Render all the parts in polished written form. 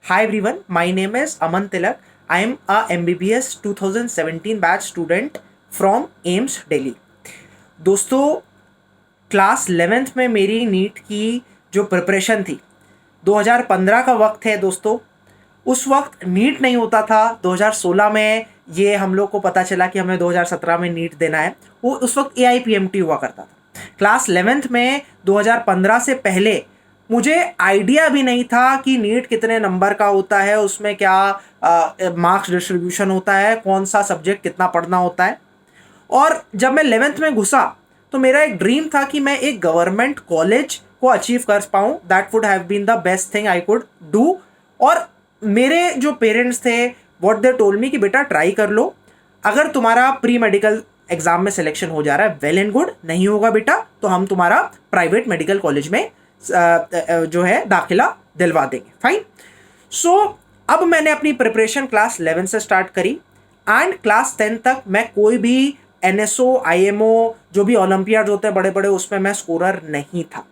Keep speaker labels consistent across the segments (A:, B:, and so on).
A: Hi everyone, my name is Aman Tilak. I am a MBBS 2017 batch student from AIIMS Delhi. दोस्तों, class 11th में मेरी NEET की जो preparation थी, 2015 का वक्त है दोस्तों। उस वक्त नीट नहीं होता था। 2016 में ये हम लोग को पता चला कि हमें 2017 में नीट देना है। वो उस वक्त AIPMT हुआ करता था। क्लास 11th में 2015 से पहले मुझे आइडिया भी नहीं था कि नीट कितने नंबर का होता है, उसमें क्या मार्क्स डिस्ट्रीब्यूशन होता है, कौन सा सब्जेक्ट कितना पढ़ना होता है। और जब मैं 11th में घुसा तो मेरा एक ड्रीम था कि मैं एक गवर्नमेंट कॉलेज को अचीव कर पाऊँ। That would have been the best thing I could do. और मेरे जो पेरेंट्स थे, व्हाट दे टोल्ड मी कि बेटा ट्राई कर लो, अगर तुम्हारा प्री मेडिकल एग्जाम में सिलेक्शन हो जा रहा है वेल एंड गुड, नहीं होगा बेटा तो हम तुम्हारा प्राइवेट मेडिकल कॉलेज में जो है दाखिला दिलवा देंगे। फाइन। सो अब मैंने अपनी प्रिपरेशन क्लास 11 से स्टार्ट करी एंड क्लास 10 तक मैं कोई भी NSO IMO जो भी ओलंपियाड होते हैं बड़े बड़े, उसमें मैं स्कोरर नहीं था।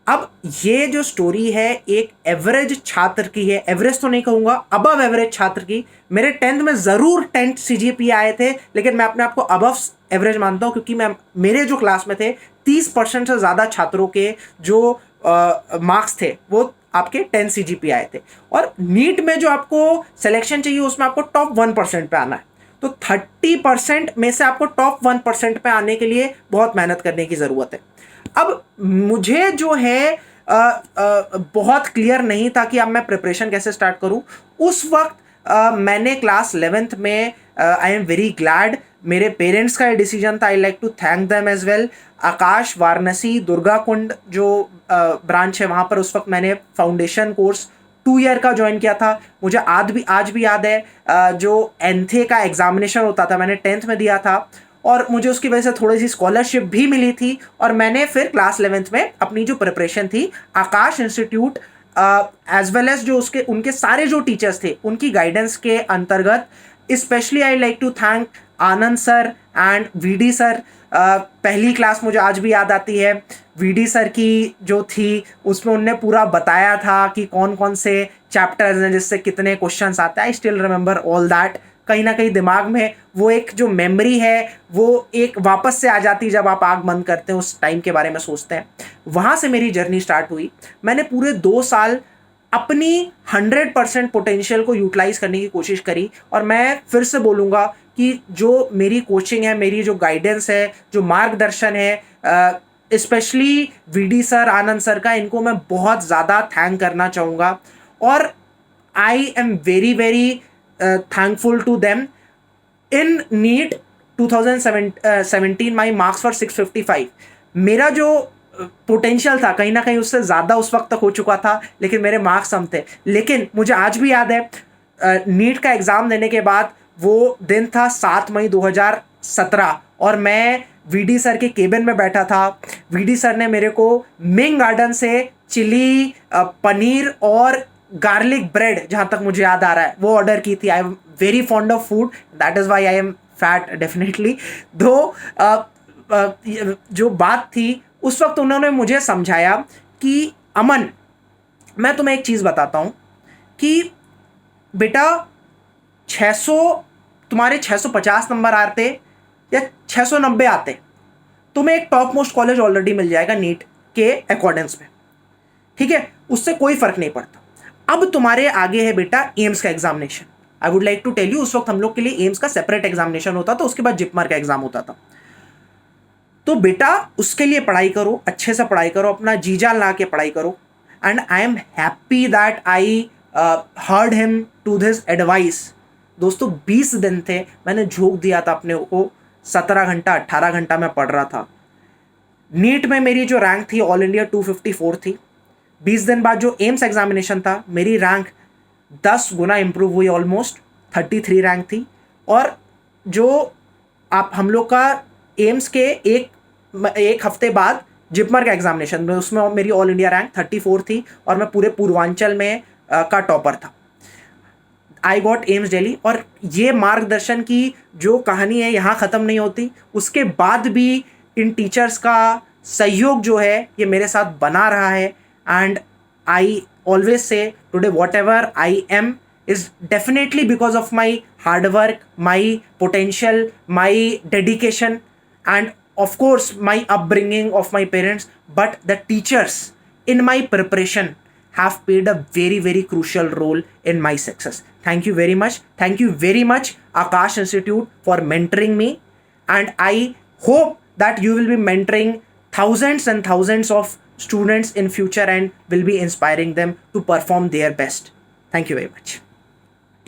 A: अब ये जो स्टोरी है एक एवरेज छात्र की है, एवरेज तो नहीं कहूंगा, अबव एवरेज छात्र की। मेरे 10th में जरूर 10 CGPA आए थे, लेकिन मैं अपने आप को अबव एवरेज मानता हूं क्योंकि मैं मेरे जो क्लास में थे 30% से ज्यादा छात्रों के जो मार्क्स थे वो आपके 10 CGPA आए थे। और नीट में जो आपको सिलेक्शन चाहिए उसमें आपको टॉप 1% पे आना है। तो 30% में से आपको टॉप 1% पे आने के लिए बहुत मेहनत करने की जरूरत है। अब मुझे जो है बहुत क्लियर नहीं था कि अब मैं प्रिपरेशन कैसे स्टार्ट करूं। उस वक्त मैंने क्लास 11th में आई एम वेरी ग्लैड, मेरे पेरेंट्स का ये डिसीजन था, I like to thank them as well. Aakash Varanasi Durga Kund जो ब्रांच है वहाँ पर उस वक्त मैंने फाउंडेशन कोर्स 2 ईयर का ज्वाइन किया था। मुझे आज भी याद है जो एंथे का एग्जामिनेशन होता था मैंने 10th में दिया था और मुझे उसकी वजह से थोड़ी सी स्कॉलरशिप भी मिली थी। और मैंने फिर क्लास 11th में अपनी जो प्रिपरेशन थी आकाश इंस्टीट्यूट एज वेल एज जो उसके उनके सारे जो टीचर्स थे उनकी गाइडेंस के अंतर्गत, specially I like to thank Anand sir and VD sir. पहली क्लास मुझे आज भी याद आती है, VD सर की जो थी उसमें उनने पूरा बताया था कि कौन कौन से चैप्टर्स हैं जिससे कितने क्वेश्चंस आते हैं। I still remember all that. कहीं ना कहीं दिमाग में वो एक जो मेमोरी है वो एक वापस से आ जाती जब आप आग बंद करते हैं, उस टाइम के बारे में सोचते हैं। वहाँ से मेरी जर्नी स्टार्ट हुई। मैंने पूरे 2 साल अपनी 100% पोटेंशियल को यूटिलाइज करने की कोशिश करी। और मैं फिर से बोलूँगा कि जो मेरी कोचिंग है, मेरी जो गाइडेंस है, जो मार्गदर्शन है, स्पेशली VD सर, आनंद सर का, इनको मैं बहुत ज़्यादा थैंक करना चाहूँगा। और आई am very very thankful to them. In NEET 2017 my marks were 655। मेरा जो पोटेंशियल था कहीं ना कहीं उससे ज़्यादा उस वक्त तक हो चुका था, लेकिन मेरे मार्क्स कम थे। लेकिन मुझे आज भी याद है नीट का एग्ज़ाम देने के बाद वो दिन था 7 मई 2017 और मैं VD सर के केबिन में बैठा था। VD सर ने मेरे को मिंग गार्डन से चिली पनीर और गार्लिक ब्रेड, जहाँ तक मुझे याद आ रहा है, वो ऑर्डर की थी। आई am very fond of food, that is why I am fat definitely. दो जो बात थी उस वक्त उन्होंने मुझे समझाया कि अमन, मैं तुम्हें एक चीज़ बताता हूँ कि बेटा 600 तुम्हारे 650 नंबर आते या 690 आते, तुम्हें एक टॉप मोस्ट कॉलेज ऑलरेडी मिल जाएगा नीट के अकॉर्डेंस में, ठीक है, उससे कोई फर्क नहीं पड़ता। अब तुम्हारे आगे है बेटा एम्स का एग्जामिनेशन। I would like to tell you, उस वक्त हम लोग के लिए एम्स का सेपरेट एग्जामिनेशन होता था, उसके बाद जिपमर का एग्जाम होता था। तो बेटा उसके लिए पढ़ाई करो, अच्छे से पढ़ाई करो, अपना जी जान ला के पढ़ाई करो। And I am happy that I heard him to this advice. दोस्तों 20 दिन थे, मैंने झोंक दिया था अपने को, 17 घंटा 18 घंटा मैं पढ़ रहा था। नीट में मेरी जो रैंक थी ऑल इंडिया 254 थी। 20 दिन बाद जो एम्स एग्जामिनेशन था मेरी रैंक 10 गुना इंप्रूव हुई, ऑलमोस्ट 33 रैंक थी। और जो आप हम लोग का एम्स के एक हफ्ते बाद जिपमर का एग्जामिनेशन में, उसमें मेरी ऑल इंडिया रैंक 34 थी और मैं पूरे पूर्वांचल में का टॉपर था। I got AIIMS Delhi. और ये मार्गदर्शन की जो कहानी है यहाँ ख़त्म नहीं होती, उसके बाद भी इन टीचर्स का सहयोग जो है ये मेरे साथ बना रहा है। And I always say today whatever I am is definitely because of my hard work, my potential, my dedication, and of course my upbringing of my parents. But the teachers in my preparation have played a very crucial role in my success. Thank you very much. Thank you very much, Akash Institute, for mentoring me. And I hope that you will be mentoring thousands and thousands of students in future and will be inspiring them to perform their best. Thank you very much.